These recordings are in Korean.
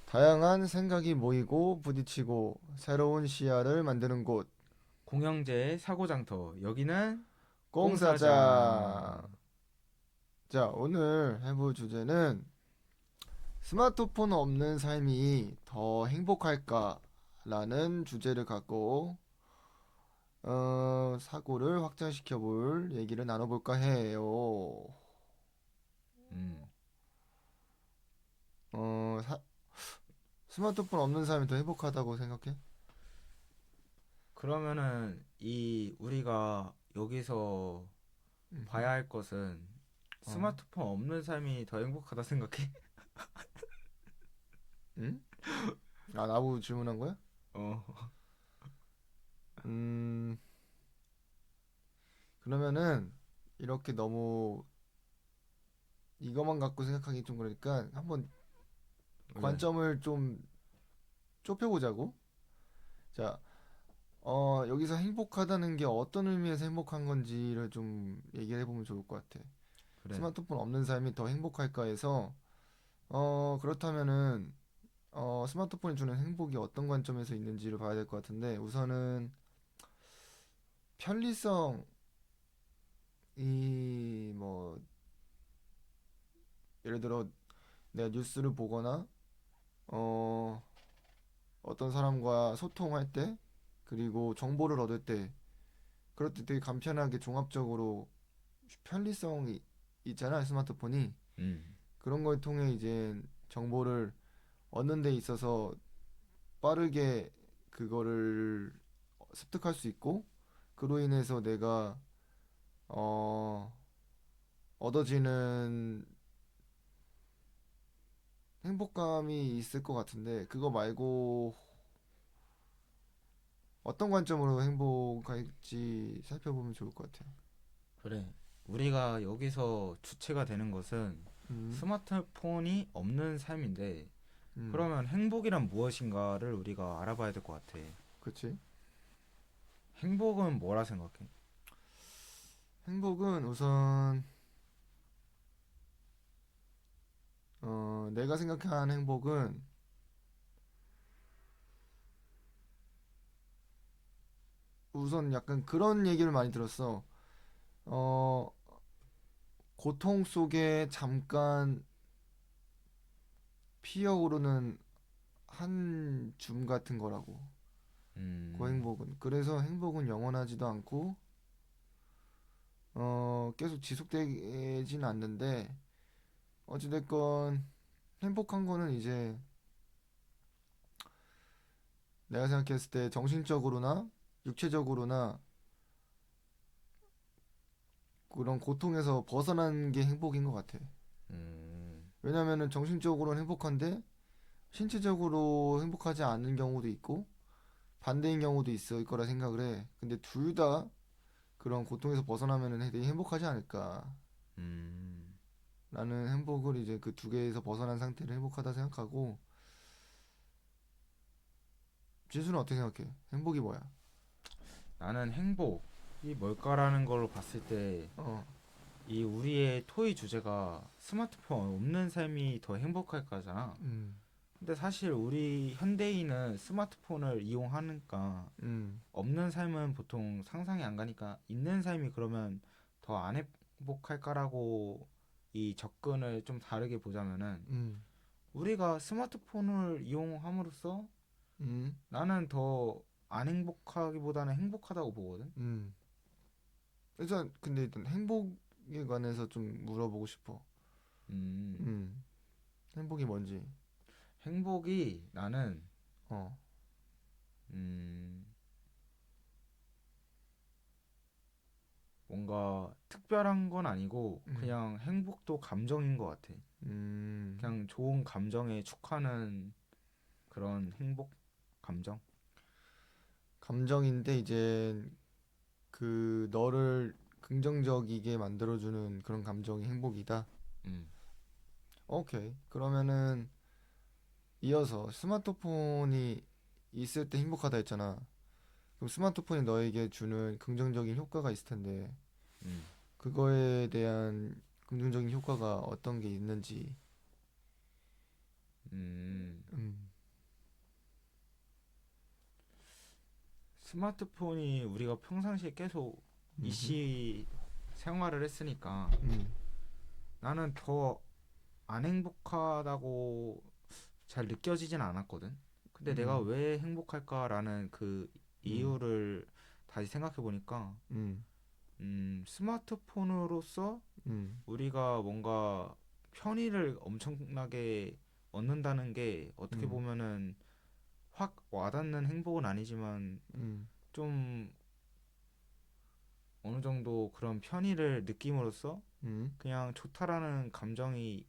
다양한 생각이 모이고 부딪히고 새로운 시야를 만드는 곳. 공영제의 사고장터. 여기는 공사장. 공사장. 자, 오늘 해볼 주제는 스마트폰 없는 삶이 더 행복할까라는 주제를 갖고 사고를 확장시켜 볼 얘기를 나눠볼까 해요. 음. 어, 사- 스마트폰 없는 삶이 더 행복하다고 생각해? 그러면은 이 우리가 여기서 음흠. 봐야 할 것은 어, 스마트폰 없는 삶이 더 행복하다 생각해? 응? 아, 나보고 질문한 거야? 어. 음, 그러면은 이렇게 너무 이것만 갖고 생각하기 좀 그러니까 한번 왜? 관점을 좀 좁혀보자고. 자, 여기서 행복하다는 게 어떤 의미에서 행복한 건지를 좀 얘기를 해보면 좋을 것 같아. 그래. 스마트폰 없는 삶이 더 행복할까 해서, 그렇다면은, 스마트폰이 주는 행복이 어떤 관점에서 있는지를 봐야 될 것 같은데, 우선은 편리성이 뭐, 예를 들어 내가 뉴스를 보거나, 어, 어떤 사람과 소통할 때, 그리고 정보를 얻을 때, 그럴 때 되게 간편하게 종합적으로 편리성이 있잖아, 스마트폰이. 음. 그런 걸 통해 이제 정보를 얻는 데 있어서 빠르게 그거를 습득할 수 있고, 그로 인해서 내가, 어, 얻어지는 행복감이 있을 것 같은데, 그거 말고 어떤 관점으로 행복할지 살펴보면 좋을 것 같아요. 그래. 우리가 여기서 주체가 되는 것은 음, 스마트폰이 없는 삶인데, 음, 그러면 행복이란 무엇인가를 우리가 알아봐야 될 것 같아. 그치? 행복은 뭐라 생각해? 행복은 우선, 내가 생각하는 행복은 우선 약간 그런 얘기를 많이 들었어. 어, 고통 속에 잠깐 피어오르는 한 줌 같은 거라고. 그 음. 행복은. 그래서 행복은 영원하지도 않고, 계속 지속되진 않는데, 어찌됐건 행복한 거는 이제 내가 생각했을 때 정신적으로나 육체적으로나 그런 고통에서 벗어난 게 행복인 것 같아. 음. 왜냐면은 정신적으로는 행복한데 신체적으로 행복하지 않은 경우도 있고 반대인 경우도 있을 거라 생각을 해. 근데 둘 다 그런 고통에서 벗어나면은 되게 행복하지 않을까. 음. 나는 행복을 이제 그 두 개에서 벗어난 상태를 행복하다 생각하고 진수는 어떻게 생각해? 행복이 뭐야? 나는 행복이 뭘까라는 걸로 봤을 때, 어, 이 우리의 토의 주제가 스마트폰 없는 삶이 더 행복할까잖아. 음, 근데 사실 우리 현대인은 스마트폰을 이용하니까 음, 없는 삶은 보통 상상이 안 가니까 있는 삶이 그러면 더 안 행복할까라고 이 접근을 좀 다르게 보자면은, 음, 우리가 스마트폰을 이용함으로써 음, 나는 더 안 행복하기보다는 행복하다고 보거든. 음. 근데 일단 행복에 관해서 좀 물어보고 싶어. 음. 음, 행복이 뭔지. 행복이 나는 어, 음, 뭔가 특별한 건 아니고 음, 그냥 행복도 감정인 것 같아. 음. 그냥 좋은 감정에 축하는 그런 행복 감정. 감정인데 이제 그 너를 긍정적이게 만들어주는 그런 감정이 행복이다. 음. 오케이. 그러면은 이어서 스마트폰이 있을 때 행복하다 했잖아. 그럼 스마트폰이 너에게 주는 긍정적인 효과가 있을 텐데 음. 그거에 대한 긍정적인 효과가 어떤 게 있는지. 음. 스마트폰이 우리가 평상시에 계속 음흠. 이시 생활을 했으니까 음. 나는 더 안 행복하다고 잘 느껴지진 않았거든. 근데 내가 음. 왜 행복할까라는 그 음. 이유를 다시 생각해 보니까 음. 스마트폰으로서 음. 우리가 뭔가 편의를 엄청나게 얻는다는 게 어떻게 음. 보면은 확 와닿는 행복은 아니지만 음. 좀 어느 정도 그런 편의를 느낌으로써 음. 그냥 좋다라는 감정이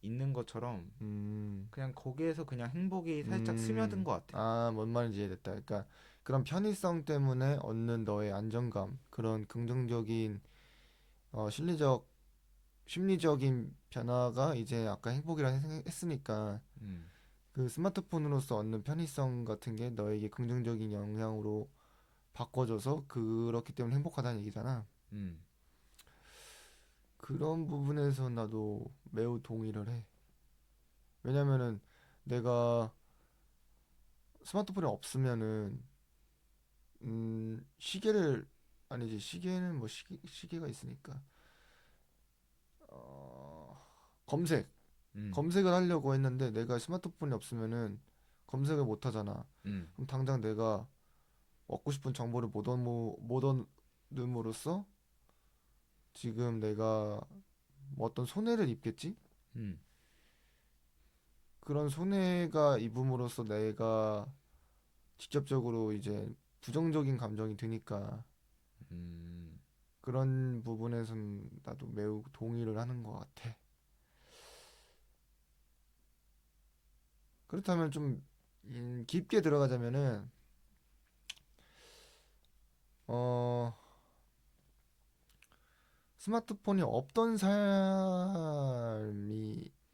있는 것처럼 음. 그냥 거기에서 그냥 행복이 살짝 스며든 것 같아. 아, 뭔 말인지 이해됐다. 그러니까 그런 편의성 때문에 얻는 너의 안정감, 그런 긍정적인 실리적, 심리적인 변화가 이제 아까 행복이라 했으니까 음, 그 스마트폰으로서 얻는 편의성 같은 게 너에게 긍정적인 영향으로 바꿔줘서 그렇기 때문에 행복하다는 얘기잖아. 음, 그런 부분에서 나도 매우 동의를 해. 왜냐면은 내가 스마트폰이 없으면은 시계를 아니지 시계는 뭐 시계가 있으니까 어, 검색 음, 검색을 하려고 했는데 내가 스마트폰이 없으면은 검색을 못 하잖아. 음, 그럼 당장 내가 얻고 싶은 정보를 못 얻음으로써 지금 내가 뭐 어떤 손해를 입겠지? 음, 그런 손해가 입음으로써 내가 직접적으로 이제 부정적인 감정이 드니까 음. 그런 부분에선 나도 매우 동의를 하는 것 같아. 그렇다면 좀 깊게 들어가자면은 어 스마트폰이 없던 삶이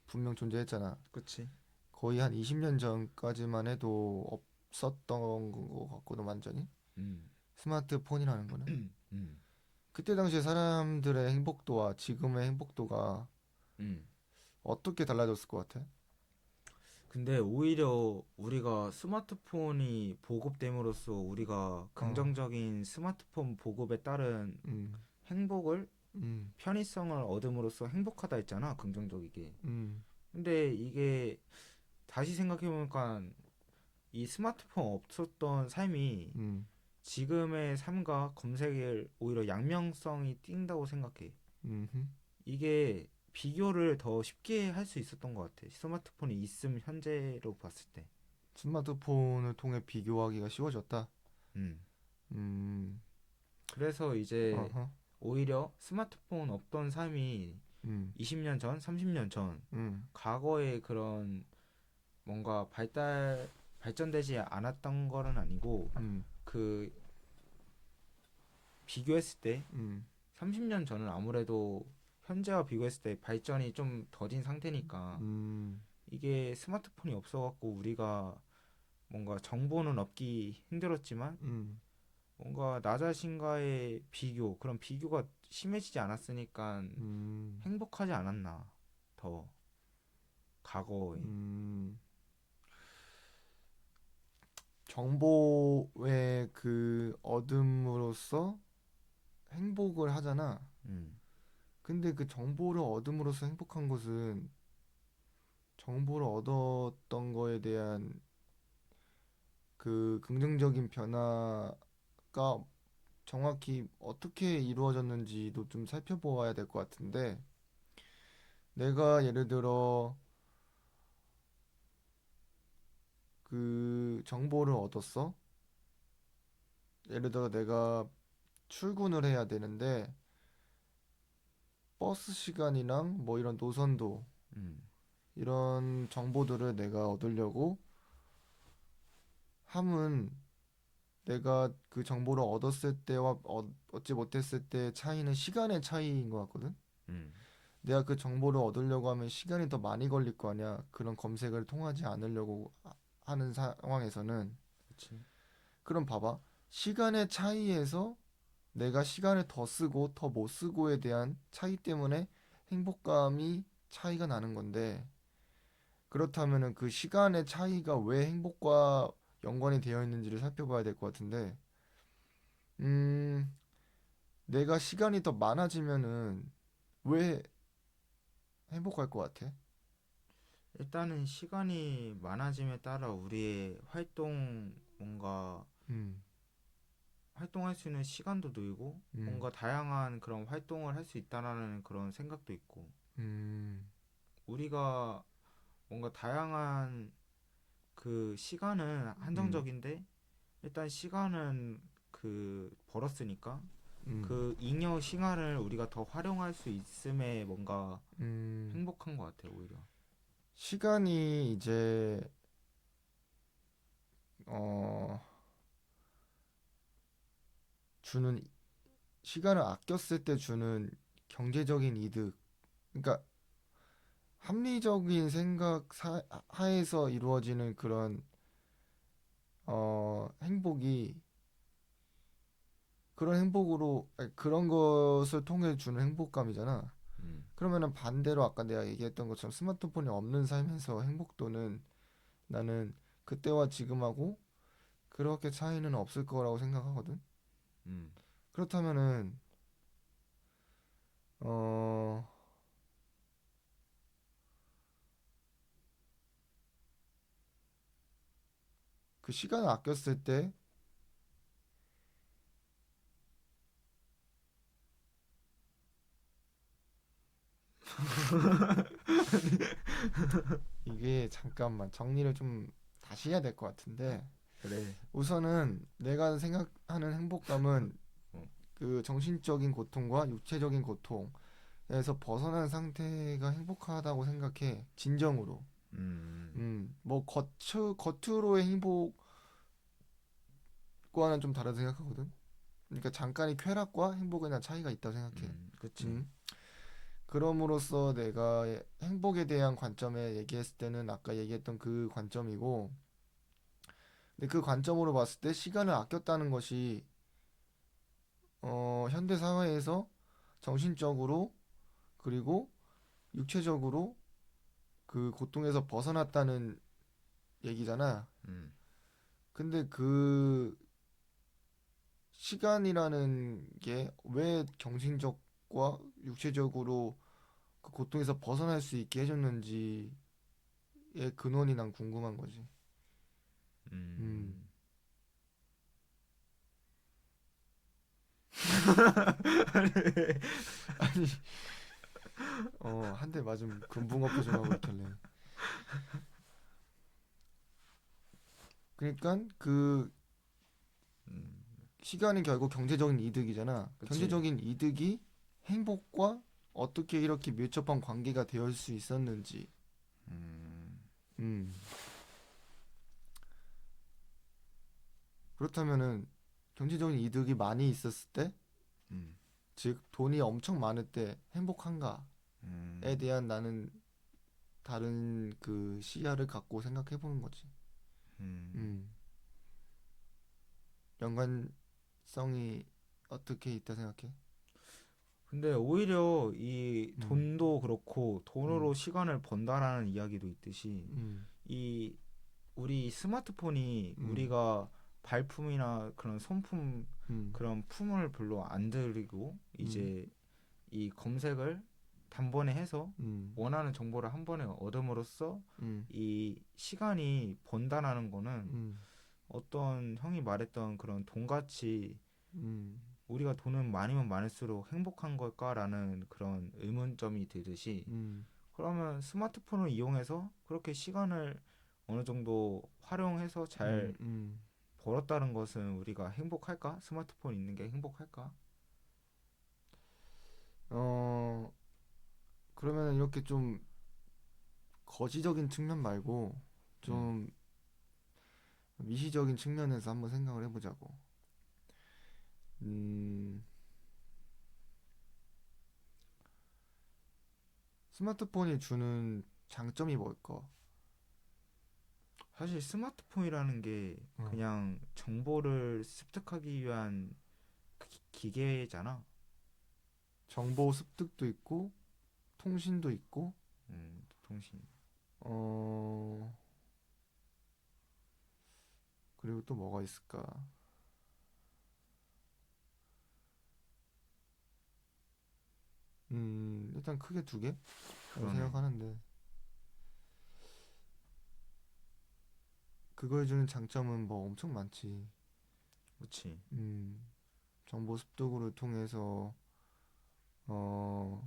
분명 존재했잖아. 그치? 거의 한 20년 전까지만 해도 없었던 것 같거든 완전히. 음, 스마트폰이라는 거는. 음, 그때 당시에 사람들의 행복도와 지금의 행복도가 음. 어떻게 달라졌을 것 같아? 근데 오히려 우리가 스마트폰이 보급됨으로써 우리가 어, 긍정적인 스마트폰 보급에 따른 음, 행복을 음, 편의성을 얻음으로써 행복하다 했잖아, 긍정적이게. 음, 근데 이게 다시 생각해보니까 이 스마트폰 없었던 삶이 음, 지금의 삶과 검색을 오히려 양면성이 띈다고 생각해. 음. 이게 비교를 더 쉽게 할 수 있었던 것 같아. 스마트폰이 있음 현재로 봤을 때. 스마트폰을 통해 비교하기가 쉬워졌다. 음. 음, 그래서 이제 어허, 오히려 스마트폰 없던 삶이 음, 20년 전, 30년 전, 음, 과거의 그런 뭔가 발전되지 않았던 거는 아니고 음, 그 비교했을 때 음, 30년 전은 아무래도 현재와 비교했을 때 발전이 좀 더딘 상태니까 음, 이게 스마트폰이 없어갖고 우리가 뭔가 정보는 얻기 힘들었지만 음, 뭔가 나 자신과의 비교 그런 비교가 심해지지 않았으니까 음, 행복하지 않았나 더 과거에. 음. 정보의 그 얻음으로써 행복을 하잖아. 음, 근데 그 정보를 얻음으로써 행복한 것은 정보를 얻었던 거에 대한 그 긍정적인 변화가 정확히 어떻게 이루어졌는지도 좀 살펴보아야 될 것 같은데, 내가 예를 들어 그 정보를 얻었어. 예를 들어 내가 출근을 해야 되는데, 버스 시간이랑 뭐 이런 노선도, 음, 이런 정보들을 내가 얻으려고 함은 내가 그 정보를 얻었을 때와 얻지 못했을 때의 차이는 시간의 차이인 것 같거든. 음, 내가 그 정보를 얻으려고 하면 시간이 더 많이 걸릴 거 아니야. 그런 검색을 통하지 않으려고 하는 상황에서는. 그치. 그럼 봐봐. 시간의 차이에서 내가 시간을 더 쓰고 더 못 쓰고에 대한 차이 때문에 행복감이 차이가 나는 건데, 그렇다면은 그 시간의 차이가 왜 행복과 연관이 되어 있는지를 살펴봐야 될 것 같은데, 음, 내가 시간이 더 많아지면은 왜 행복할 것 같아? 일단은 시간이 많아짐에 따라 우리의 뭔가 음, 활동할 수 있는 시간도 늘고 음, 뭔가 다양한 그런 활동을 할 수 있다라는 그런 생각도 있고 음, 우리가 뭔가 다양한 그 시간은 음, 한정적인데 일단 시간은 벌었으니까 음, 그 잉여 시간을 우리가 더 활용할 수 있음에 뭔가 음. 행복한 것 같아요 오히려. 시간이 이제 어, 주는 시간을 아꼈을 때 주는 경제적인 이득. 그러니까 합리적인 생각 하에서 이루어지는 그런 행복이 그런 행복으로 아니, 그런 것을 통해 주는 행복감이잖아. 음, 그러면은 반대로 아까 내가 얘기했던 것처럼 스마트폰이 없는 삶에서 행복도는 나는 그때와 지금하고 그렇게 차이는 없을 거라고 생각하거든. 음, 그렇다면은 어, 그 시간을 아꼈을 때 이게 잠깐만 정리를 좀 다시 해야 될 것 같은데 그래. 우선은 내가 생각하는 행복감은 어, 그 정신적인 고통과 육체적인 고통에서 벗어난 상태가 행복하다고 생각해. 진정으로. 음, 뭐 겉으로의 행복과는 좀 다르다 생각하거든. 그러니까 잠깐의 쾌락과 행복에 난 차이가 있다고 생각해. 그치. 음. 그럼으로써 내가 행복에 대한 관점에 얘기했을 때는 아까 얘기했던 그 관점이고, 근데 그 관점으로 봤을 때 시간을 아꼈다는 것이 현대 사회에서 정신적으로 그리고 육체적으로 그 고통에서 벗어났다는 얘기잖아. 음, 근데 그 시간이라는 게 왜 정신적과 육체적으로 그 고통에서 벗어날 수 있게 해줬는지의 근원이 난 궁금한 거지. 음. 음. 아니, 한 대 맞으면 금붕어 표정하고 있길래. 그러니까 그 음, 시간이 결국 경제적인 이득이잖아. 그치. 경제적인 이득이 행복과 어떻게 이렇게 밀접한 관계가 되어 수 있었는지. 음, 음. 그렇다면은 경제적인 이득이 많이 있었을 때, 음, 즉 돈이 엄청 많을 때 행복한가에 음, 대한 나는 다른 그 시야를 갖고 생각해 보는 거지. 음. 음. 연관성이 어떻게 있다 생각해? 근데 오히려 이 음. 돈도 그렇고 돈으로 음. 시간을 번다라는 이야기도 있듯이 음. 이 우리 스마트폰이 음. 우리가 발품이나 그런 손품 음. 그런 품을 별로 안 들이고 음. 이제 이 검색을 단번에 해서 음. 원하는 정보를 한 번에 얻음으로써 음. 이 시간이 번다라는 거는 음. 어떤 형이 말했던 그런 돈같이 음. 우리가 돈은 많으면 많을수록 행복한 걸까라는 그런 의문점이 들듯이 음. 그러면 스마트폰을 이용해서 그렇게 시간을 어느 정도 활용해서 잘 음. 벌었다는 것은 우리가 행복할까? 스마트폰 있는 게 행복할까? 어, 그러면 이렇게 좀 거시적인 측면 말고 음, 좀 미시적인 측면에서 한번 생각을 해보자고. 음, 스마트폰이 주는 장점이 뭘까? 사실 스마트폰이라는 게 어, 그냥 정보를 습득하기 위한 기계잖아. 정보 습득도 있고, 통신도 있고, 통신. 어, 그리고 또 뭐가 있을까? 일단 크게 두 개라고 그러네. 생각하는데 그거에 주는 장점은 뭐 엄청 많지. 그렇지. 음, 정보 습득을 통해서 어,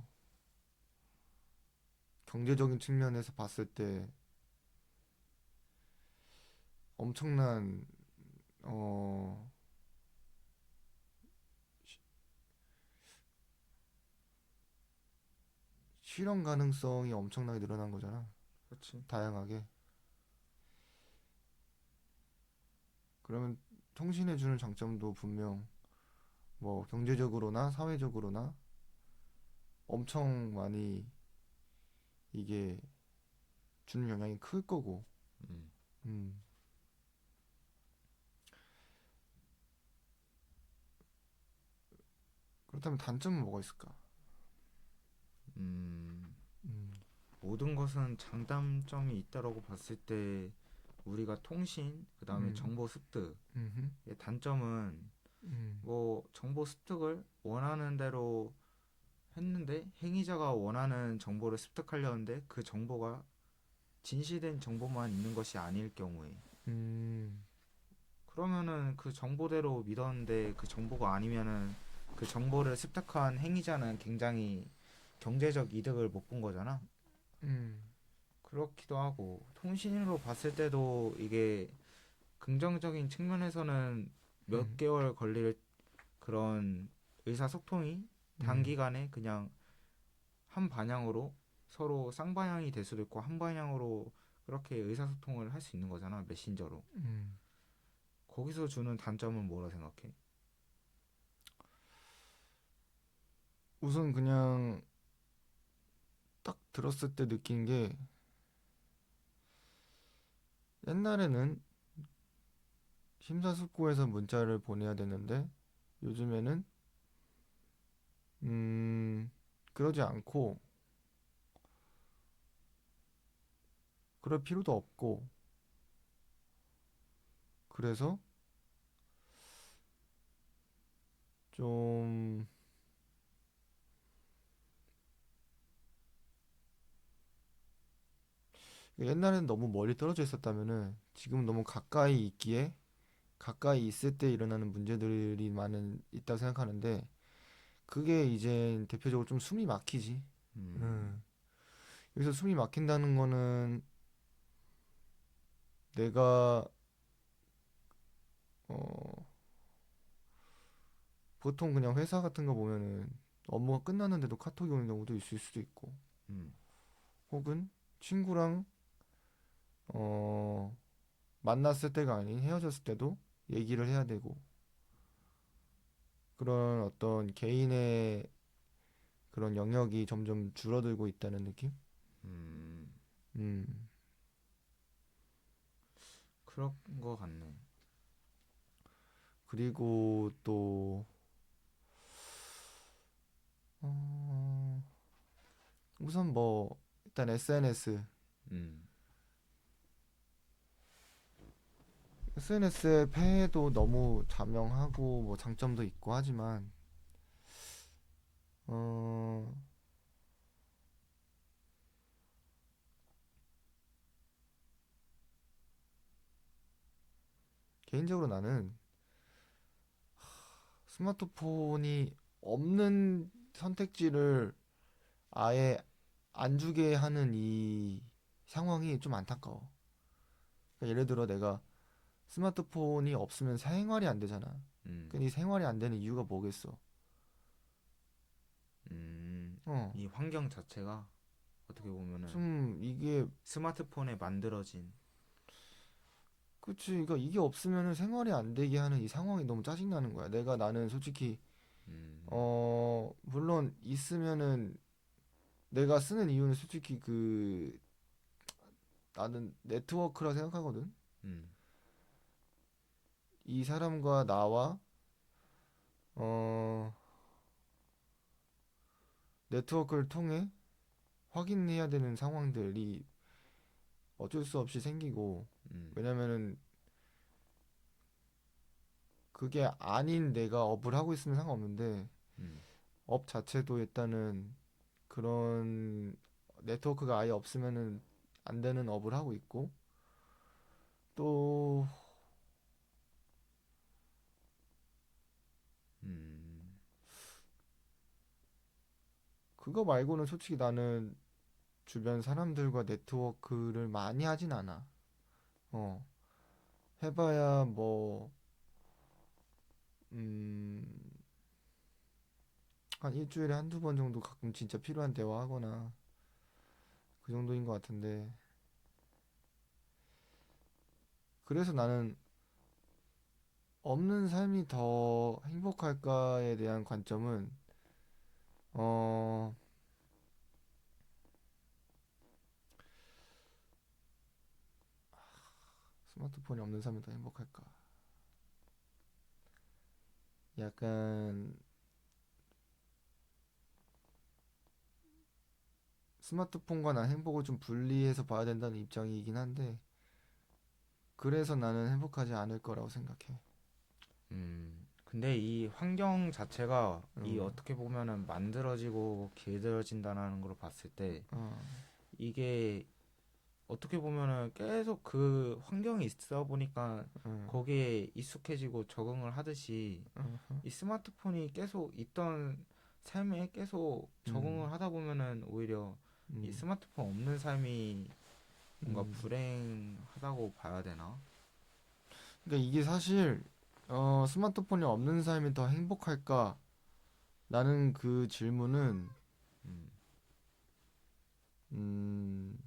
경제적인 측면에서 봤을 때 엄청난 어, 시- 실현 가능성이 엄청나게 늘어난 거잖아. 그렇지. 다양하게. 그러면 통신해 주는 장점도 분명 뭐 경제적으로나 사회적으로나 엄청 많이 이게 주는 영향이 클 거고. 음. 음, 그렇다면 단점은 뭐가 있을까? 음. 음, 모든 것은 장단점이 있다라고 봤을 때 우리가 통신, 그다음에 음, 정보 습득의 음, 단점은 음, 뭐 정보 습득을 원하는 대로 했는데 행위자가 원하는 정보를 습득하려는데 그 정보가 진실된 정보만 있는 것이 아닐 경우에 음, 그러면은 그 정보대로 믿었는데 그 정보가 아니면은 그 정보를 습득한 행위자는 굉장히 경제적 이득을 못 본 거잖아. 음, 그렇기도 하고 통신으로 봤을 때도 이게 긍정적인 측면에서는 몇 음, 개월 걸릴 그런 의사소통이 음, 단기간에 그냥 한 방향으로 서로 쌍방향이 될 수도 있고 한 방향으로 그렇게 의사소통을 할 수 있는 거잖아, 메신저로. 음. 거기서 주는 단점은 뭐라 생각해? 우선 그냥 딱 들었을 때 느낀 게 옛날에는 심사숙고해서 문자를 보내야 되는데 요즘에는 그러지 않고 그럴 필요도 없고 그래서 좀 옛날에는 너무 멀리 떨어져 있었다면은 지금은 너무 가까이 있기에 가까이 있을 때 일어나는 문제들이 많은 있다고 생각하는데 그게 이제 대표적으로 좀 숨이 막히지. 음. 음. 여기서 숨이 막힌다는 거는 내가 어 보통 그냥 회사 같은 거 보면은 업무가 끝났는데도 카톡이 오는 경우도 있을 수도 있고 음. 혹은 친구랑 어 만났을 때가 아닌 헤어졌을 때도 얘기를 해야 되고 그런 어떤 개인의 그런 영역이 점점 줄어들고 있다는 느낌? 음. 음. 그런 거 같네. 그리고 또 어, 우선 뭐 일단 음. SNS의 폐해도 너무 자명하고 뭐 장점도 있고 하지만 어, 개인적으로 나는 스마트폰이 없는 선택지를 아예 안 주게 하는 이 상황이 좀 안타까워. 그러니까 예를 들어 내가 스마트폰이 없으면 생활이 안 되잖아. 음. 근데 이 생활이 안 되는 이유가 뭐겠어? 음. 어, 이 환경 자체가 어떻게 보면은 좀 이게 스마트폰에 만들어진. 그치. 그러니까 이게 없으면은 생활이 안 되게 하는 이 상황이 너무 짜증나는 거야. 나는 솔직히 음. 물론 있으면은 내가 쓰는 이유는 솔직히 나는 네트워크라 생각하거든. 음. 이 사람과 나와 어 네트워크를 통해 확인해야 되는 상황들이 어쩔 수 없이 생기고 음. 왜냐면은 그게 아닌 내가 업을 하고 있으면 상관없는데 음. 업 자체도 일단은 그런 네트워크가 아예 없으면은 안 되는 업을 하고 있고, 또 음, 그거 말고는 솔직히 나는 주변 사람들과 네트워크를 많이 하진 않아. 어, 해봐야 뭐, 음, 한 일주일에 한두 번 정도 가끔 진짜 필요한 대화하거나 그 정도인 것 같은데. 그래서 나는 없는 삶이 더 행복할까에 대한 관점은, 어, 스마트폰이 없는 삶이 더 행복할까? 약간 스마트폰과 난 행복을 좀 분리해서 봐야 된다는 입장이긴 한데, 그래서 나는 행복하지 않을 거라고 생각해. 근데 이 환경 자체가 이 어, 어떻게 보면은 만들어지고 길들여진다는 걸 봤을 때 어, 이게 어떻게 보면은 계속 그 환경이 있어 보니까 어, 거기에 익숙해지고 적응을 하듯이 어, 이 스마트폰이 계속 있던 삶에 계속 음, 적응을 하다 보면은 오히려 이 음, 스마트폰 없는 삶이 뭔가 음. 불행하다고 봐야 되나? 그러니까 이게 사실 스마트폰이 없는 삶이 더 행복할까? 라는 그 질문은 음, 음,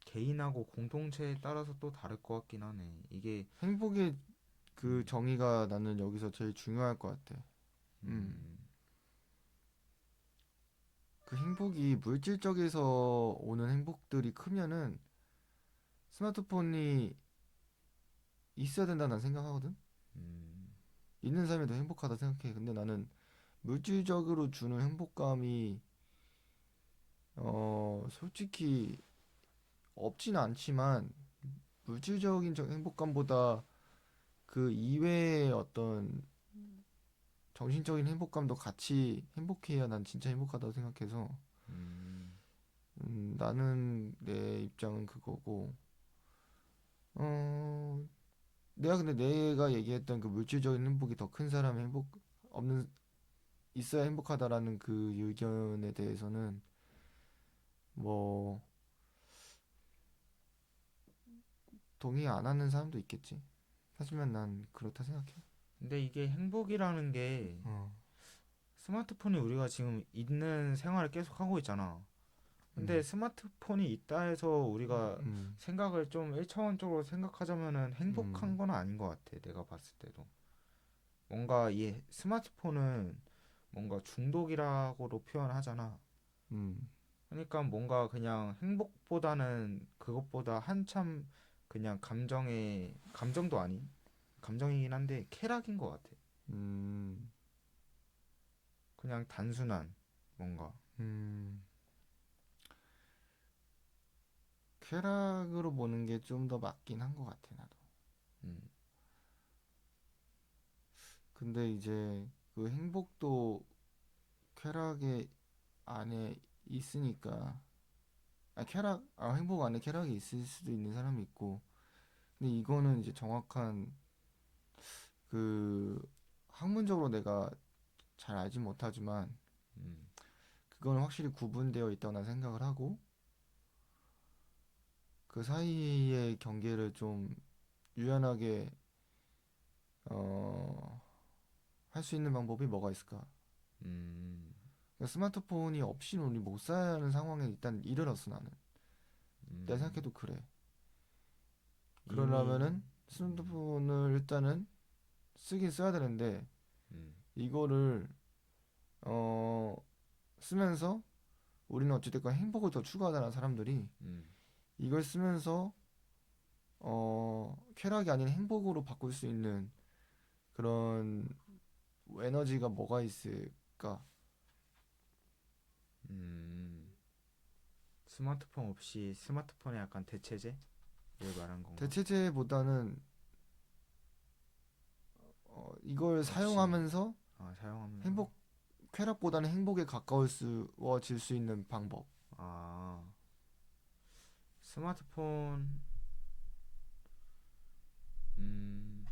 개인하고 공동체에 따라서 또 다를 것 같긴 하네. 이게 행복의 그 음, 정의가 나는 여기서 제일 중요할 것 같아. 음. 음, 그 행복이 물질적에서 오는 행복들이 크면은 스마트폰이 있어야 된다 난 생각하거든. 음, 있는 삶이 더 행복하다 생각해. 근데 나는 물질적으로 주는 행복감이 솔직히 없진 않지만 물질적인 행복감보다 그 이외의 어떤 정신적인 행복감도 같이 행복해야 난 진짜 행복하다고 생각해서 음, 나는 내 입장은 그거고 어 내가 근데 내가 얘기했던 그 물질적인 행복이 더 큰 사람의 행복 없는 있어야 행복하다라는 그 의견에 대해서는 뭐 동의 안 하는 사람도 있겠지. 하지만 난 그렇다 생각해. 근데 이게 행복이라는 게 어, 스마트폰이 우리가 지금 있는 생활을 계속 하고 있잖아. 근데 음, 스마트폰이 있다 해서 우리가 음, 생각을 좀 일차원적으로 생각하자면은 행복한 음, 건 아닌 것 같아. 내가 봤을 때도. 뭔가 이 스마트폰은 뭔가 중독이라고도 표현하잖아. 음, 그러니까 뭔가 그냥 행복보다는 그것보다 한참 그냥 감정도 아닌 감정이긴 한데 쾌락인 것 같아. 음, 그냥 단순한 뭔가. 음. 쾌락으로 보는 게 좀 더 맞긴 한 것 같아 나도. 음, 근데 이제 그 행복도 쾌락의 안에 있으니까 행복 안에 쾌락이 있을 수도 있는 사람이 있고 근데 이거는 이제 정확한 그 학문적으로 내가 잘 알지 못하지만 음, 그건 확실히 구분되어 있다고 난 생각을 하고 그 사이의 경계를 좀 유연하게 어, 할 수 있는 방법이 뭐가 있을까? 음, 그러니까 스마트폰이 없이는 우리 못 사는 상황에 일단 이르렀어 나는. 내가 음. 생각해도 그래. 이미 그러려면은 스마트폰을 일단은 쓰긴 써야 되는데 음, 이거를 어, 쓰면서 우리는 어찌됐건 행복을 더 추구하잖아 사람들이. 음, 이걸 쓰면서 쾌락이 아닌 행복으로 바꿀 수 있는 그런 에너지가 뭐가 있을까? 음. 스마트폰 없이 스마트폰의 약간 대체제를 말한 건가? 대체제보다는 이걸 없이 사용하면서 사용하면서 행복한 쾌락보다는 행복에 가까워질 수 있는 방법. 아, 스마트폰, 음,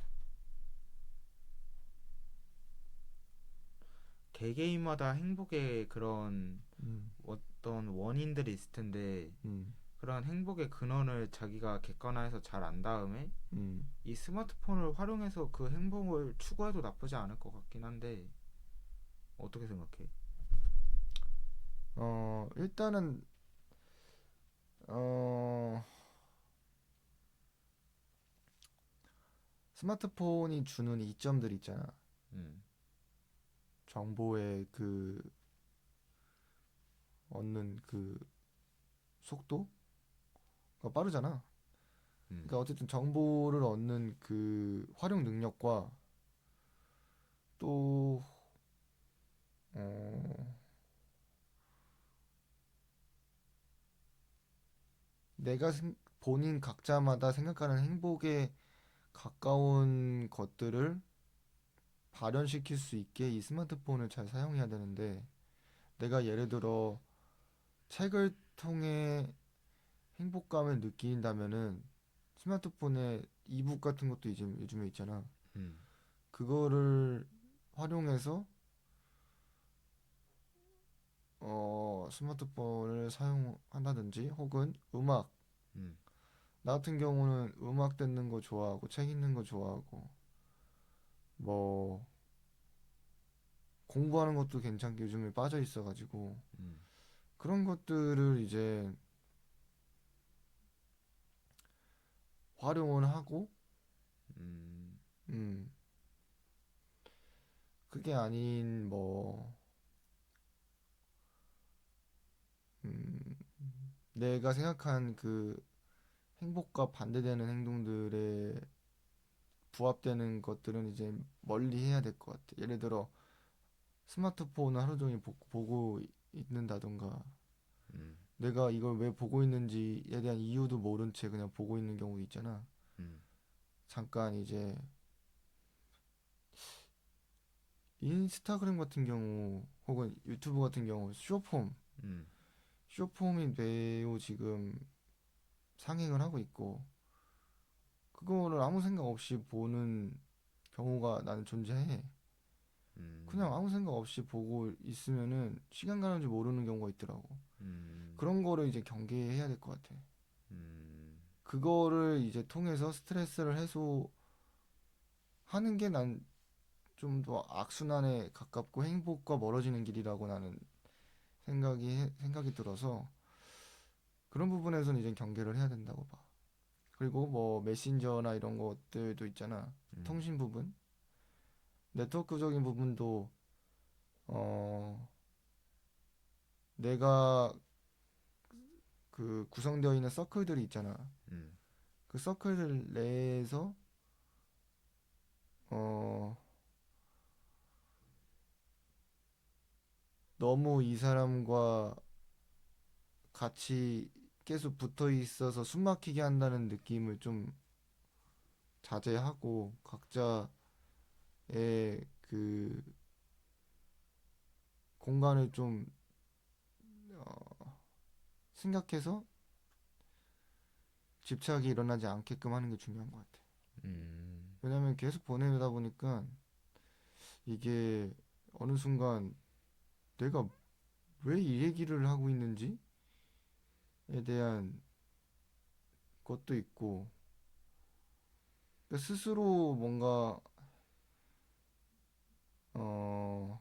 개개인마다 행복의 그런 음, 어떤 원인들이 있을 텐데, 음, 그런 행복의 근원을 자기가 객관화해서 잘 안 다음에 음. 이 스마트폰을 활용해서 그 행복을 추구해도 나쁘지 않을 것 같긴 한데, 어떻게 생각해? 일단은 어, 스마트폰이 주는 이점들 있잖아. 음, 정보의 그 얻는 그 속도가 빠르잖아. 음, 그러니까 어쨌든 정보를 얻는 그 활용 능력과 또 어, 본인 각자마다 생각하는 행복에 가까운 것들을 발현시킬 수 있게 이 스마트폰을 잘 사용해야 되는데 내가 예를 들어 책을 통해 행복감을 느낀다면은 스마트폰에 이북 같은 것도 요즘에 있잖아. 음, 그거를 활용해서 스마트폰을 사용한다든지 혹은 음악. 음, 나 같은 경우는 음악 듣는 거 좋아하고 책 읽는 거 좋아하고 뭐 공부하는 것도 괜찮게 요즘에 빠져 있어가지고 음, 그런 것들을 이제 활용을 하고 음, 음 그게 아닌 뭐 음, 내가 생각한 그 행복과 반대되는 행동들에 부합되는 것들은 이제 멀리 해야 될 것 같아. 예를 들어 스마트폰을 하루 종일 보고 있는다던가 음, 내가 이걸 왜 보고 있는지에 대한 이유도 모른 채 그냥 보고 있는 경우 있잖아. 음, 잠깐 이제 인스타그램 같은 경우 혹은 유튜브 같은 경우 음, 쇼폼이 매우 지금 상행을 하고 있고 그거를 아무 생각 없이 보는 경우가 나는 존재해. 그냥 음, 아무 생각 없이 보고 있으면은 시간 가는 줄 모르는 경우가 있더라고. 음, 그런 거를 이제 경계해야 될 것 같아. 음, 그거를 이제 통해서 스트레스를 해소하는 게 난 좀 더 악순환에 가깝고 행복과 멀어지는 길이라고 나는 생각이 들어서 그런 부분에서는 이제 경계를 해야 된다고 봐. 그리고 뭐 메신저나 이런 것들도 있잖아. 음, 통신 부분, 네트워크적인 부분도 어 내가 그 구성되어 있는 서클들이 있잖아. 음, 그 서클들 내에서 어 너무 이 사람과 같이 계속 붙어 있어서 숨 막히게 한다는 느낌을 좀 자제하고 각자의 그 공간을 좀 생각해서 집착이 일어나지 않게끔 하는 게 중요한 것 같아. 음, 왜냐면 계속 보내다 보니까 이게 어느 순간 내가 왜 이 얘기를 하고 있는지에 대한 것도 있고 그러니까 스스로 뭔가 어,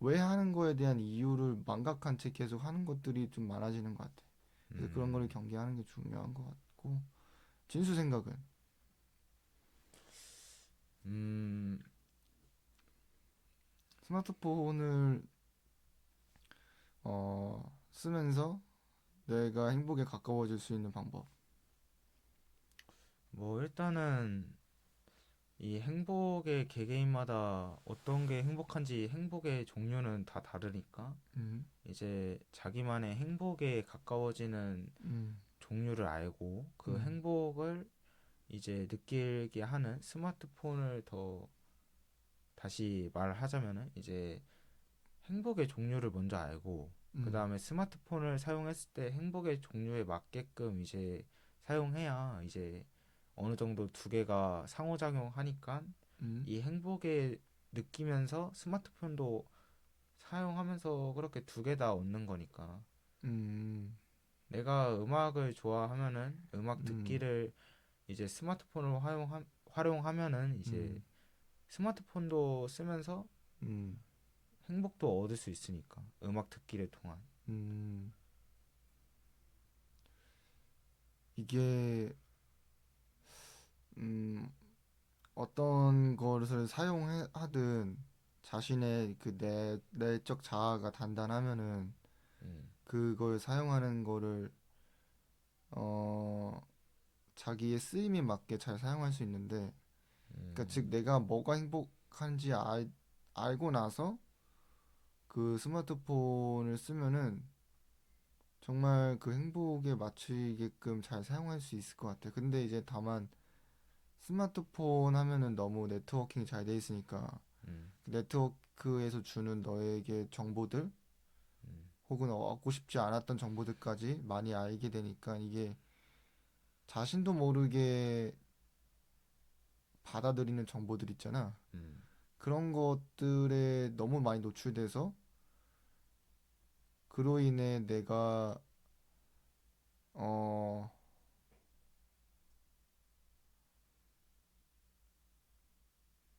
왜 하는 거에 대한 이유를 망각한 채 계속 하는 것들이 좀 많아지는 것 같아. 그래서 그런 거를 음, 경계하는 게 중요한 것 같고 진수 생각은 음, 스마트폰을 쓰면서 내가 행복에 가까워질 수 있는 방법. 뭐 일단은 이 행복의 개개인마다 어떤 게 행복한지 행복의 종류는 다 다르니까 음, 이제 자기만의 행복에 가까워지는 음, 종류를 알고 그 음, 행복을 이제 느끼게 하는 스마트폰을 더 다시 말하자면은 이제 행복의 종류를 먼저 알고 그 음, 다음에 스마트폰을 사용했을 때 행복의 종류에 맞게끔 이제 사용해야 이제 어느 정도 두 개가 상호작용하니까 음, 이 행복에 느끼면서 스마트폰도 사용하면서 그렇게 두 개 다 얻는 거니까. 음, 내가 음악을 좋아하면은 음악 음, 듣기를 이제 스마트폰을 활용하면은 이제 음, 스마트폰도 쓰면서 음, 행복도 얻을 수 있으니까 음악 듣기를 통한. 음. 이게 음, 어떤 것을 사용하든 자신의 그 내적 자아가 단단하면은 음, 그걸 사용하는 거를 어, 자기의 쓰임에 맞게 잘 사용할 수 있는데, 그러니까 즉 음, 내가 뭐가 행복한지 알고 나서 그 스마트폰을 쓰면은 정말 그 행복에 맞추게끔 잘 사용할 수 있을 것 같아. 근데 이제 다만 스마트폰 하면은 너무 네트워킹이 잘 돼 있으니까 음, 그 네트워크에서 주는 너에게 정보들 음, 혹은 얻고 싶지 않았던 정보들까지 많이 알게 되니까 이게 자신도 모르게 받아들이는 정보들 있잖아. 음, 그런 것들에 너무 많이 노출돼서 그로 인해 내가 어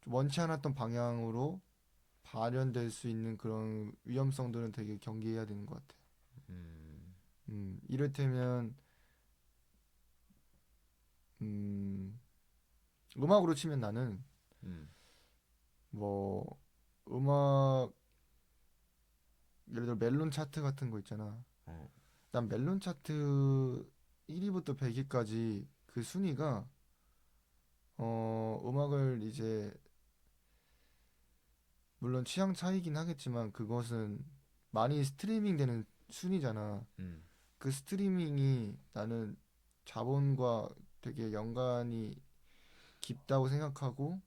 좀 원치 않았던 방향으로 발현될 수 있는 그런 위험성들은 되게 경계해야 되는 것 같아. 음, 이를테면 음, 음악으로 치면 나는 음, 뭐 음악 예를 들어 멜론 차트 같은 거 있잖아. 어, 난 멜론 차트 1위부터 100위까지 그 순위가 음악을 이제 물론 취향 차이긴 하겠지만 그것은 많이 스트리밍 되는 순위잖아. 음, 그 스트리밍이 나는 자본과 되게 연관이 깊다고 생각하고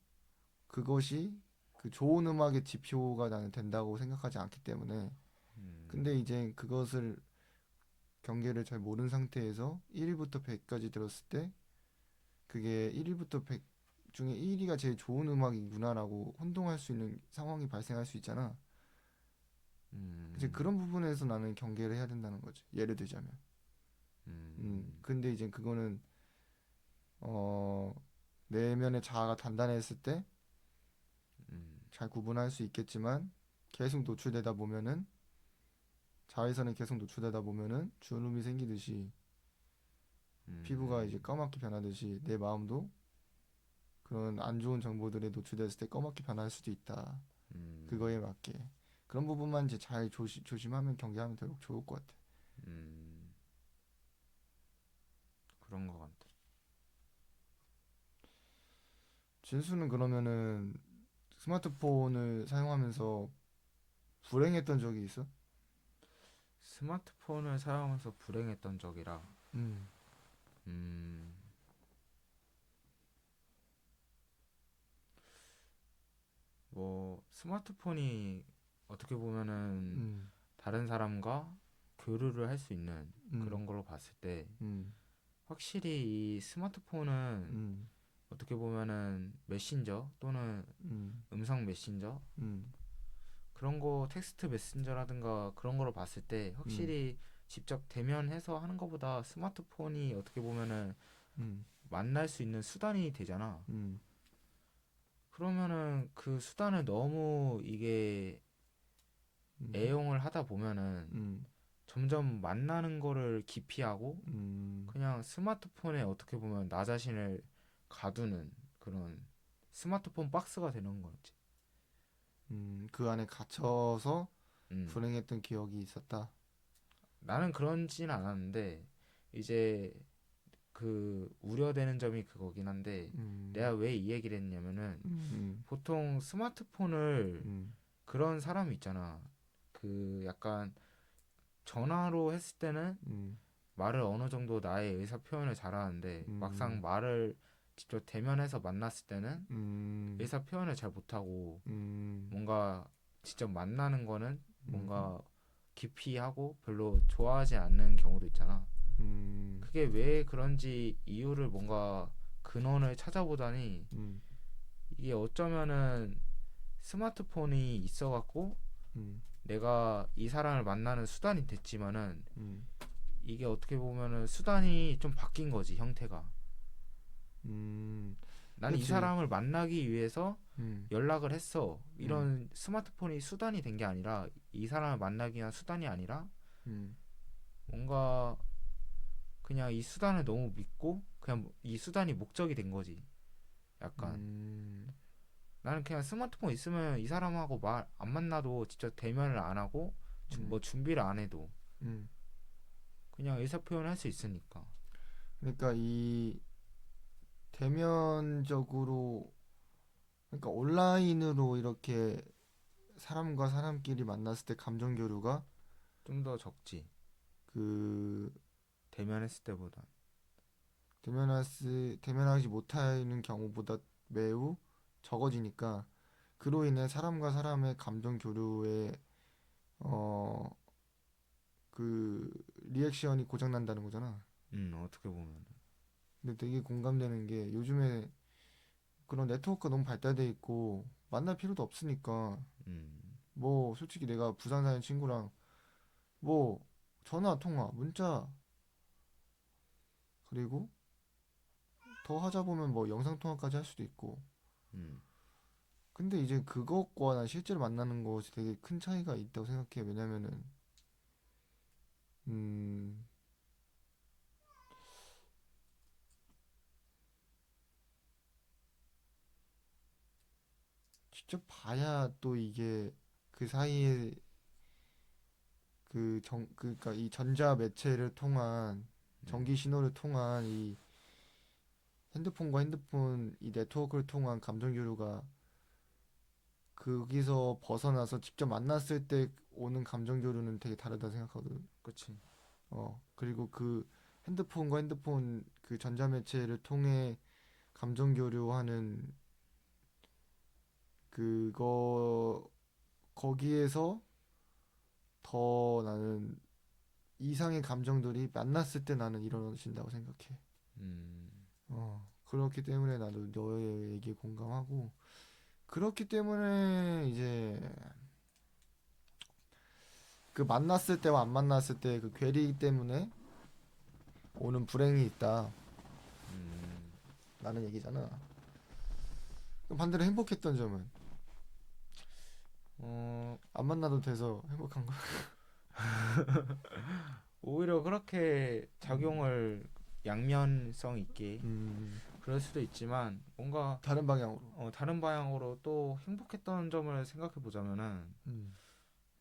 그것이 그 좋은 음악의 지표가 나는 된다고 생각하지 않기 때문에 근데 이제 그것을 경계를 잘 모르는 상태에서 1위부터 100까지 들었을 때 그게 1위부터 100 중에 1위가 제일 좋은 음악이구나라고 혼동할 수 있는 상황이 발생할 수 있잖아. 이제 음, 그런 부분에서 나는 경계를 해야 된다는 거지. 예를 들자면. 근데 이제 그거는 어, 내면의 자아가 단단했을 때 음, 잘 구분할 수 있겠지만 계속 노출되다 보면은 자외선에 계속 노출되다 보면은 주름이 생기듯이 피부가 이제 음, 까맣게 변하듯이 내 마음도 그런 안 좋은 정보들에 노출됐을 때 까맣게 변할 수도 있다. 그거에 맞게 그런 부분만 이제 잘 조심하면 경계하면 되게 좋을 것 같아. 음, 그런 것 같아. 진수는 그러면은 스마트폰을 사용하면서 불행했던 적이 있어? 스마트폰을 사용해서 불행했던 적이라, 음, 음, 뭐, 스마트폰이 어떻게 보면은 음, 다른 사람과 교류를 할 수 있는 음, 그런 걸로 봤을 때, 음, 확실히 이 스마트폰은 음, 어떻게 보면은 메신저 또는 음, 음성 메신저 음, 그런 거 텍스트 메신저라든가 그런 거로 봤을 때 음, 확실히 직접 대면해서 하는 것보다 스마트폰이 어떻게 보면은 음, 만날 수 있는 수단이 되잖아. 음, 그러면은 그 수단을 너무 이게 음, 애용을 하다 보면은 음, 점점 만나는 거를 기피하고 음, 그냥 스마트폰에 어떻게 보면 나 자신을 가두는 그런 스마트폰 박스가 되는 거지. 그 안에 갇혀서 음. 불행했던 기억이 있었다. 나는 그런지는 않았는데 이제 그 우려되는 점이 그거긴 한데 내가 음, 왜 이 얘기를 했냐면은 음, 보통 스마트폰을 음, 그런 사람 있잖아. 그 약간 전화로 했을 때는 음, 말을 어느 정도 나의 의사 표현을 잘하는데 막상 음, 말을 직접 대면해서 만났을 때는 음, 의사 표현을 잘 못하고 음, 뭔가 직접 만나는 거는 음흠. 뭔가 깊이 하고 별로 좋아하지 않는 경우도 있잖아. 음, 그게 왜 그런지 이유를 뭔가 근원을 찾아보다니 음, 이게 어쩌면은 스마트폰이 있어갖고 음, 내가 이 사람을 만나는 수단이 됐지만은 음, 이게 어떻게 보면은 수단이 좀 바뀐 거지, 형태가. 음, 나는 이 그렇지. 사람을 만나기 위해서 음, 연락을 했어. 음, 이런 스마트폰이 수단이 된 게 아니라 이 사람을 만나기 위한 수단이 아니라 음, 뭔가 그냥 이 수단을 너무 믿고 그냥 이 수단이 목적이 된 거지. 약간 음, 나는 그냥 스마트폰 있으면 이 사람하고 말 안 만나도 직접 대면을 안 하고 음, 뭐 준비를 안 해도 음. 그냥 의사표현을 할 수 있으니까. 그러니까 이 대면적으로, 그러니까 온라인으로 이렇게 사람과 사람끼리 만났을 때 감정 교류가 좀 더 적지. 그 대면했을 때보다. 대면하지 못하는 경우보다 매우 적어지니까, 그로 인해 사람과 사람의 감정 교류에 어 그 리액션이 고장 난다는 거잖아. 어떻게 보면. 근데 되게 공감되는 게, 요즘에 그런 네트워크가 너무 발달돼 있고 만날 필요도 없으니까, 음, 뭐 솔직히 내가 부산 사는 친구랑 뭐 전화 통화 문자, 그리고 더 하자 보면 뭐 영상 통화까지 할 수도 있고. 음, 근데 이제 그것과 난 실제로 만나는 것이 되게 큰 차이가 있다고 생각해. 왜냐면은 음 직접 봐야 또 이게 그 사이에 그러니까 이 전자 매체를 통한, 음, 전기 신호를 통한 이 핸드폰과 핸드폰 이 네트워크를 통한 감정 교류가, 거기서 벗어나서 직접 만났을 때 오는 감정 교류는 되게 다르다 생각하거든. 그치. 그리고 그 핸드폰과 핸드폰 그 전자매체를 통해 감정 교류하는 그거, 거기에서 더 나는 이상의 감정들이 만났을 때 나는 일어나신다고 생각해. 음, 그렇기 때문에 나도 너의 얘기에 공감하고, 그렇기 때문에 이제 그 만났을 때와 안 만났을 때 그 괴리 때문에 오는 불행이 있다 음, 라는 얘기잖아. 그럼 반대로 행복했던 점은 어, 안 만나도 돼서 행복한 거야. 오히려 그렇게 음, 작용을 양면성 있게 음, 그럴 수도 있지만 뭔가 다른 방향으로. 다른 방향으로 또 행복했던 점을 생각해 보자면은 음,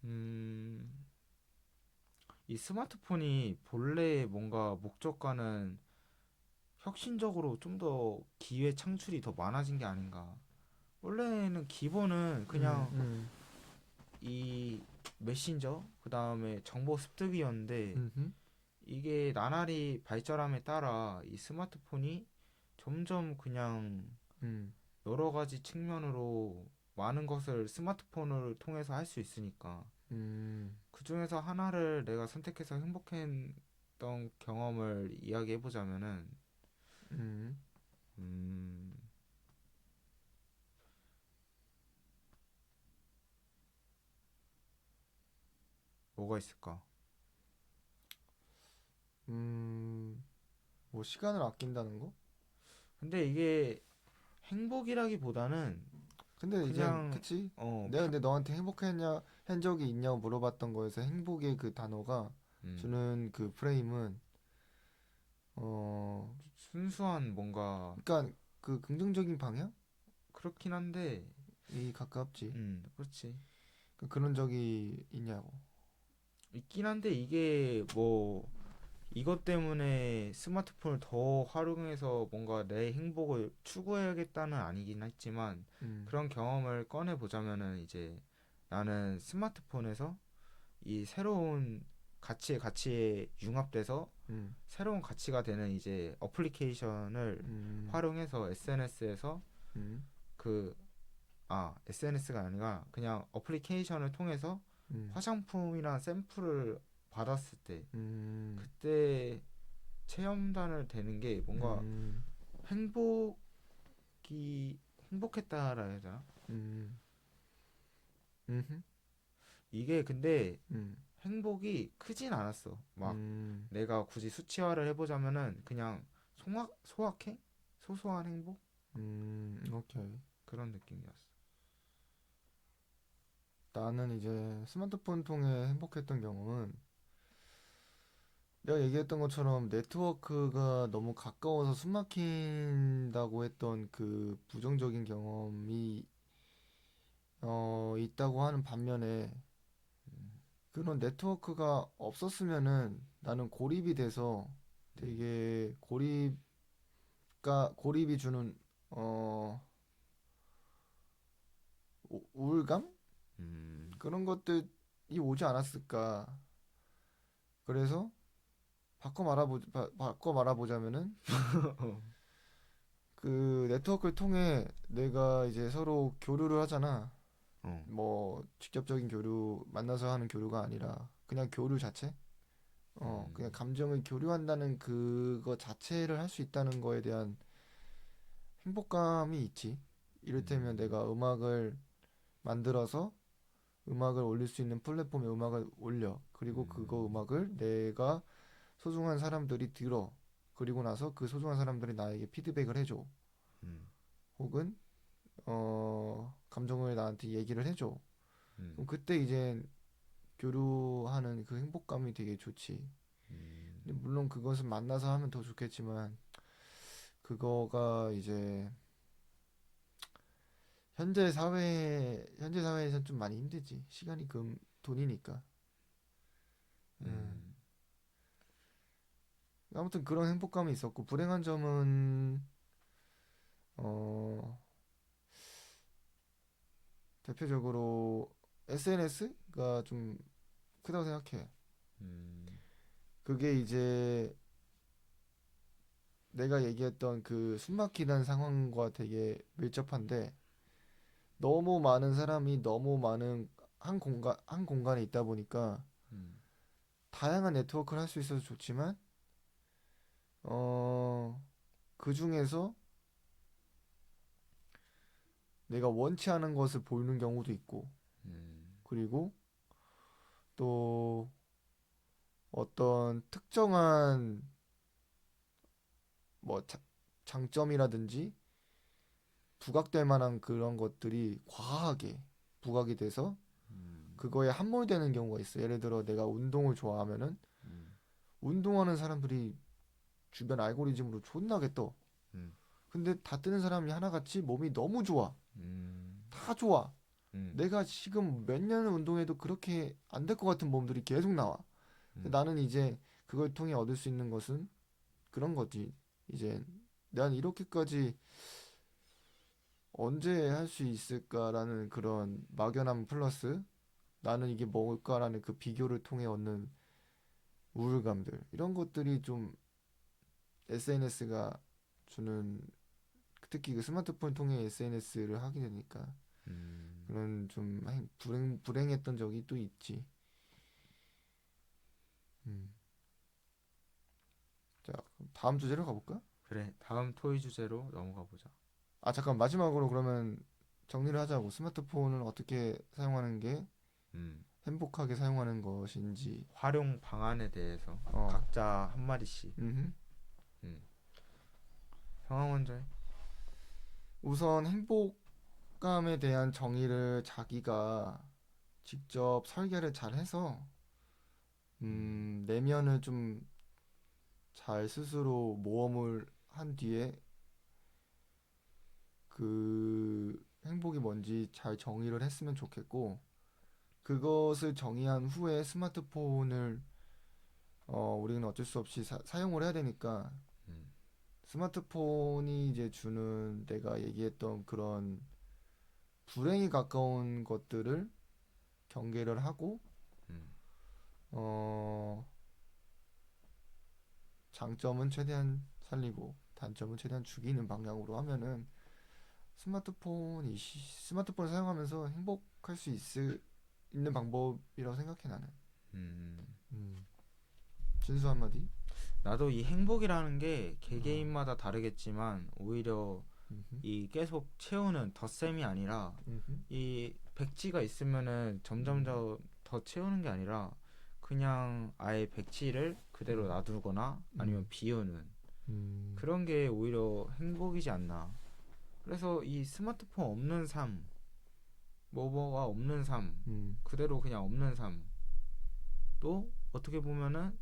음, 이 스마트폰이 본래 뭔가 목적과는 혁신적으로 좀 더 기회 창출이 더 많아진 게 아닌가. 원래는 기본은 음, 그냥 음, 이 메신저 그 다음에 정보 습득이었는데 음, 이게 나날이 발전함에 따라 이 스마트폰이 점점 그냥 음, 여러 가지 측면으로 많은 것을 스마트폰을 통해서 할 수 있으니까 음, 그 중에서 하나를 내가 선택해서 행복했던 경험을 이야기해 보자면은 음, 음, 뭐가 있을까? 음, 뭐 시간을 아낀다는 거? 근데 이게 행복이라기보다는 근데 이제 그냥 그치? 어, 내가 편, 근데 너한테 행복했냐 한 적이 있냐고 물어봤던 거에서, 행복의 그 단어가 음, 주는 그 프레임은 어 순수한 뭔가 그러니까 그 긍정적인 방향이 그렇긴 한데 가깝지. 그렇지. 그런 적이 있냐고. 있긴 한데 이게 뭐 이것 때문에 스마트폰을 더 활용해서 뭔가 내 행복을 추구해야겠다는 아니긴 했지만 음, 그런 경험을 꺼내 보자면은 이제 나는 스마트폰에서 이 새로운 가치에 융합돼서 음, 새로운 가치가 되는 이제 어플리케이션을 음, 활용해서 SNS에서 음, SNS가 아니라 그냥 어플리케이션을 통해서 음, 화장품이나 샘플을 받았을 때 음, 그때 체험단을 되는 게 뭔가 음, 행복이 행복했다라 해야 되나? 음, 음, 이게 근데 음, 행복이 크진 않았어. 막 음, 내가 굳이 수치화를 해보자면은 그냥 소확행? 소소한 행복? 오케이. 그런 느낌이었어. 나는 이제 스마트폰 통해 행복했던 경험은 내가 얘기했던 것처럼 네트워크가 너무 가까워서 숨 막힌다고 했던 그 부정적인 경험이 있다고 하는 반면에 그런 네트워크가 없었으면은 나는 고립이 돼서 되게 고립이 주는 어 우울감 음, 그런 것들이 오지 않았을까. 그래서 바꿔 말아보자면은 그 네트워크를 통해 내가 이제 서로 교류를 하잖아. 어, 뭐 직접적인 교류, 만나서 하는 교류가 아니라 그냥 교류 자체? 그냥 음, 감정을 교류한다는 그거 자체를 할 수 있다는 거에 대한 행복감이 있지. 이를테면 음, 내가 음악을 만들어서 음악을 올릴 수 있는 플랫폼에 음악을 올려. 그리고 그거 음, 음악을 내가 소중한 사람들이 들어. 그리고 나서 그 소중한 사람들이 나에게 피드백을 해줘. 음, 혹은 감정을 나한테 얘기를 해줘. 음, 그럼 그때 이제 교류하는 그 행복감이 되게 좋지. 근데 음, 물론 그것은 만나서 하면 더 좋겠지만 그거가 이제 현재 사회에선 좀 많이 힘들지. 시간이 돈이니까. 음. 음, 아무튼 그런 행복감이 있었고 불행한 점은 어 대표적으로 SNS가 좀 크다고 생각해. 음, 그게 이제 내가 얘기했던 그 숨막히는 상황과 되게 밀접한데 너무 많은 사람이 너무 많은 한 공간에 있다 보니까 음, 다양한 네트워크를 할 수 있어서 좋지만 그 중에서 내가 원치 않은 것을 보이는 경우도 있고 음, 그리고 또 어떤 특정한 뭐 장점이라든지 부각될 만한 그런 것들이 과하게 부각이 돼서 음, 그거에 함몰되는 경우가 있어. 예를 들어 내가 운동을 좋아하면은 음, 운동하는 사람들이 주변 알고리즘으로 존나게 떠. 음, 근데 다 뜨는 사람이 하나같이 몸이 너무 좋아. 음, 다 좋아. 음, 내가 지금 몇 년을 운동해도 그렇게 안 될 것 같은 몸들이 계속 나와. 음, 나는 이제 그걸 통해 얻을 수 있는 것은 그런 거지. 이제 난 이렇게까지 언제 할 수 있을까라는 그런 막연함 플러스 나는 이게 뭘까라는 그 비교를 통해 얻는 우울감들 이런 것들이 좀 SNS가 주는 특히 그 스마트폰 통해 SNS를 하게 되니까 음. 그런 좀 불행했던 적이 또 있지. 음. 자, 그럼 다음 주제로 가볼까? 그래, 다음 토의 주제로 넘어가 보자. 아, 잠깐 마지막으로 그러면 정리를 하자고. 스마트폰을 어떻게 사용하는 게 음, 행복하게 사용하는 것인지. 활용 방안에 대해서 어, 각자 한 마디씩. 음. 음, 형아 먼저 해. 우선 행복감에 대한 정의를 자기가 직접 설계를 잘 해서 음, 내면을 좀 잘 스스로 모험을 한 뒤에 그 행복이 뭔지 잘 정의를 했으면 좋겠고 그것을 정의한 후에 스마트폰을 우리는 어쩔 수 없이 사용을 해야 되니까 음, 스마트폰이 이제 주는 내가 얘기했던 그런 불행에 가까운 것들을 경계를 하고 음, 어 장점은 최대한 살리고 단점은 최대한 죽이는 방향으로 하면은 스마트폰을 사용하면서 행복할 수 있을 있는 방법이라고 생각해 나는. 음, 음. 진수 한마디. 나도 이 행복이라는 게 어. 개개인마다 다르겠지만 오히려 음흠. 이 계속 채우는 덧셈이 아니라 음흠. 이 백지가 있으면은 점점 음. 더 채우는 게 아니라 그냥 아예 백지를 그대로 음. 놔두거나 아니면 음. 비우는 음. 그런 게 오히려 행복이지 않나. 그래서 이 스마트폰 없는 삶, 뭐뭐가 없는 삶, 음. 그대로 그냥 없는 삶, 또 어떻게 보면은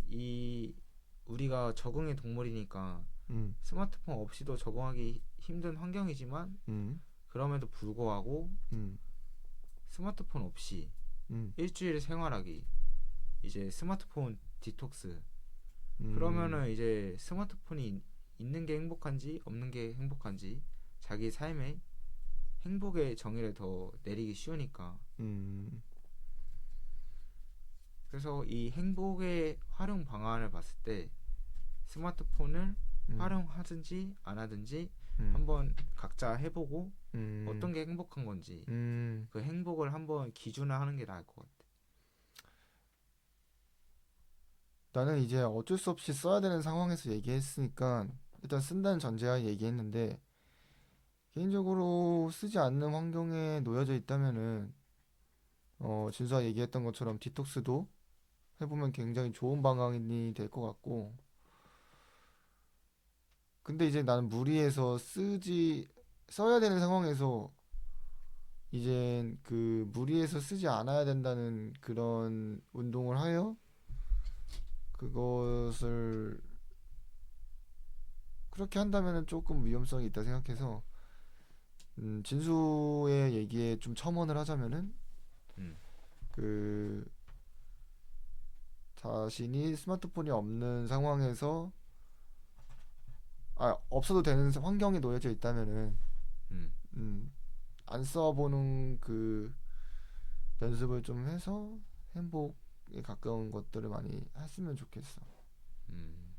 이 우리가 적응의 동물이니까 음. 스마트폰 없이도 적응하기 힘든 환경이지만 음. 그럼에도 불구하고 음. 스마트폰 없이 음. 일주일 생활하기, 이제 스마트폰 디톡스. 음. 그러면은 이제 스마트폰이 있는 게 행복한지 없는 게 행복한지 자기 삶에 행복의 정의를 더 내리기 쉬우니까. 음. 그래서 이 행복의 활용 방안을 봤을 때 스마트폰을 음. 활용하든지 안 하든지 음. 한번 각자 해보고 어떤 음. 게 행복한 건지 음. 그 행복을 한번 기준화하는 게 나을 것 같아. 나는 이제 어쩔 수 없이 써야 되는 상황에서 얘기했으니까 일단 쓴다는 전제하에 얘기했는데 개인적으로 쓰지 않는 환경에 놓여져 있다면은 진수가 얘기했던 것처럼 디톡스도 해보면 굉장히 좋은 방안이 될 것 같고 근데 이제 나는 무리해서 써야 되는 상황에서 이제 그 무리해서 쓰지 않아야 된다는 그런 운동을 하여 그것을 그렇게 한다면은 조금 위험성이 있다 생각해서 진수의 얘기에 좀 첨언을 하자면은 음, 그 자신이 스마트폰이 없는 상황에서 없어도 되는 환경에 놓여져 있다면은 음, 음, 안 써보는 그 연습을 좀 해서 행복에 가까운 것들을 많이 했으면 좋겠어. 음.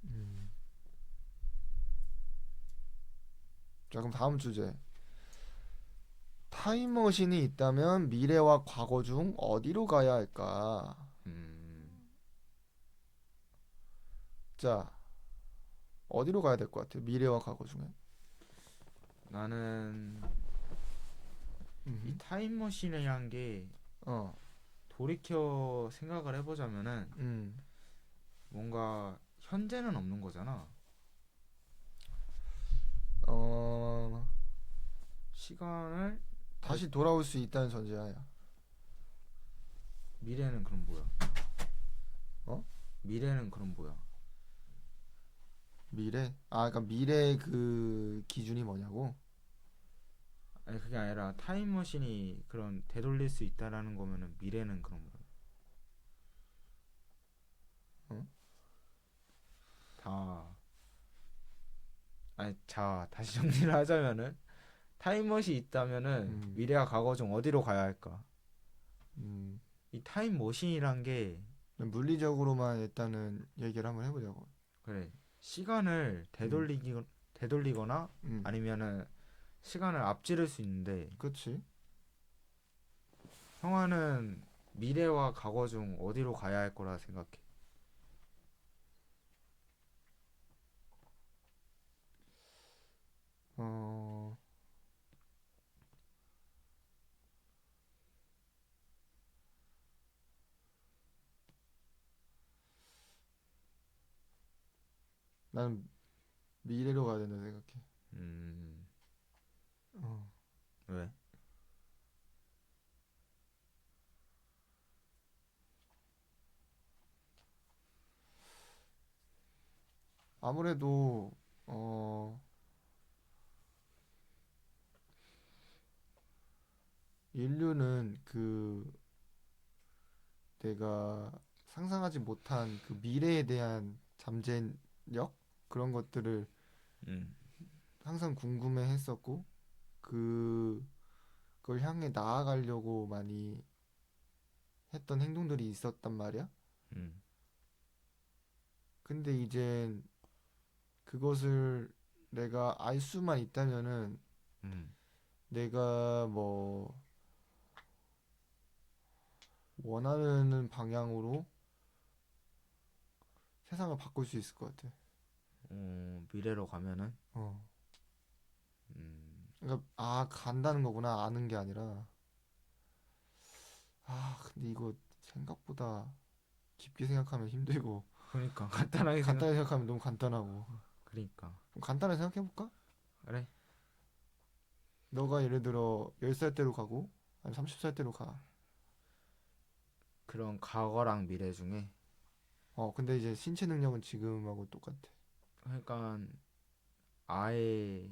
음. 자, 그럼 다음 주제. 타임머신이 있다면 미래와 과거 중 어디로 가야 할까? 음. 자, 어디로 가야 될 것 같아? 미래와 과거 중에. 나는 이 음. 타임머신이란 게 어. 돌이켜 생각을 해보자면은 음. 뭔가 현재는 없는 거잖아. 어. 시간을 되, 다시 돌아올 수 있다는 전제하야. 미래는 그럼 뭐야? 어? 미래는 그럼 뭐야? 미래? 그러니까 미래의 그 기준이 뭐냐고? 아니 그게 아니라 타임머신이 그런 되돌릴 수 있다라는 거면은 미래는 그럼 뭐야? 어? 다 아니 자 다시 정리를 하자면은 타임머신이 있다면은 음. 미래와 과거 중 어디로 가야 할까? 음. 이 타임머신이란 게 물리적으로만 일단은 얘기를 한번 해보자고. 그래 시간을 음. 되돌리거나 음. 아니면은 시간을 앞지를 수 있는데 그치? 형아는 미래와 과거 중 어디로 가야 할 거라 생각해? 어. 난 미래로 가야 된다 생각해. 음, 어. 왜? 아무래도 어. 인류는 그 내가 상상하지 못한 그 미래에 대한 잠재력 그런 것들을 음, 항상 궁금해 했었고 그걸 향해 나아가려고 많이 했던 행동들이 있었단 말이야. 음, 근데 이제 그것을 내가 알 수만 있다면은 음, 내가 뭐 원하는 방향으로 세상을 바꿀 수 있을 것 같아. 미래로 가면은 어. 음, 그러니까 간다는 거구나. 아는 게 아니라. 근데 이거 생각보다 깊게 생각하면 힘들고 그러니까 간단하게 생각. 간단하게 생각하면 너무 간단하고. 그러니까 좀 간단하게 생각해 볼까? 그래. 너가 예를 들어 10살 때로 가고 아니 30살 때로 가. 그런 과거랑 미래 중에 근데 이제 신체 능력은 지금하고 똑같아. 그러니까 아예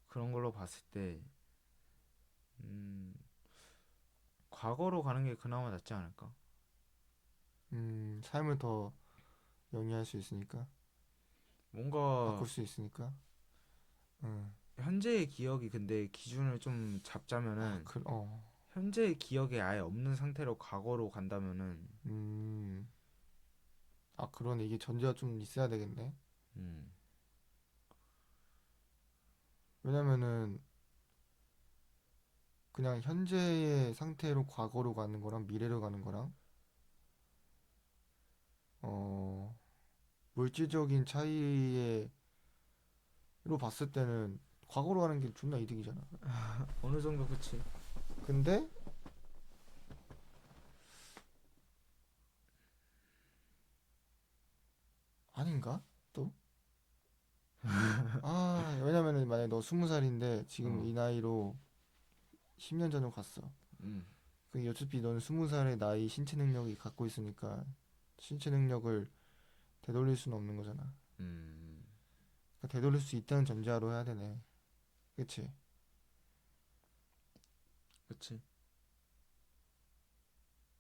그런 걸로 봤을 때 음, 과거로 가는 게 그나마 낫지 않을까? 삶을 더 영위할 수 있으니까. 뭔가 바꿀 수 있으니까. 음. 현재의 기억이 근데 기준을 좀 잡자면은 그, 어. 현재의 기억이 아예 없는 상태로 과거로 간다면은 음. 그러네. 이게 전제가 좀 있어야 되겠네. 음, 왜냐면은 그냥 현재의 상태로 과거로 가는 거랑 미래로 가는 거랑 어, 물질적인 차이로 봤을 때는 과거로 가는 게 존나 이득이잖아. 어느 정도 그치? 근데 아닌가? 또? 왜냐면은 만약에 너 20살인데 지금 어, 이 나이로 10년 전으로 갔어. 음, 그 어차피 넌 20살의 나이 신체 능력이 갖고 있으니까 신체 능력을 되돌릴 수는 없는 거잖아. 음, 그러니까 되돌릴 수 있다는 전제하로 해야 되네. 그치? 그치?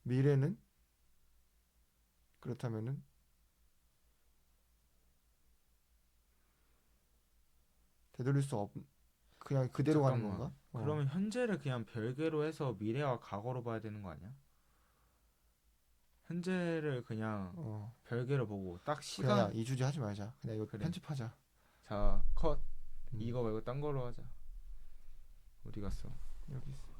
미래는? 그렇다면은 되돌릴 수 없, 그냥 그대로 가는 잠깐만. 건가? 그러면 현재를 그냥 별개로 해서 미래와 과거로 봐야 되는 거 아니야? 현재를 그냥 어. 별개로 보고 딱 그냥 야, 시간. 이 주제 하지 말자. 그냥 이거 그래. 편집하자. 자, 컷. 음, 이거 말고 딴 거로 하자. 어디 갔어? 여기 있어.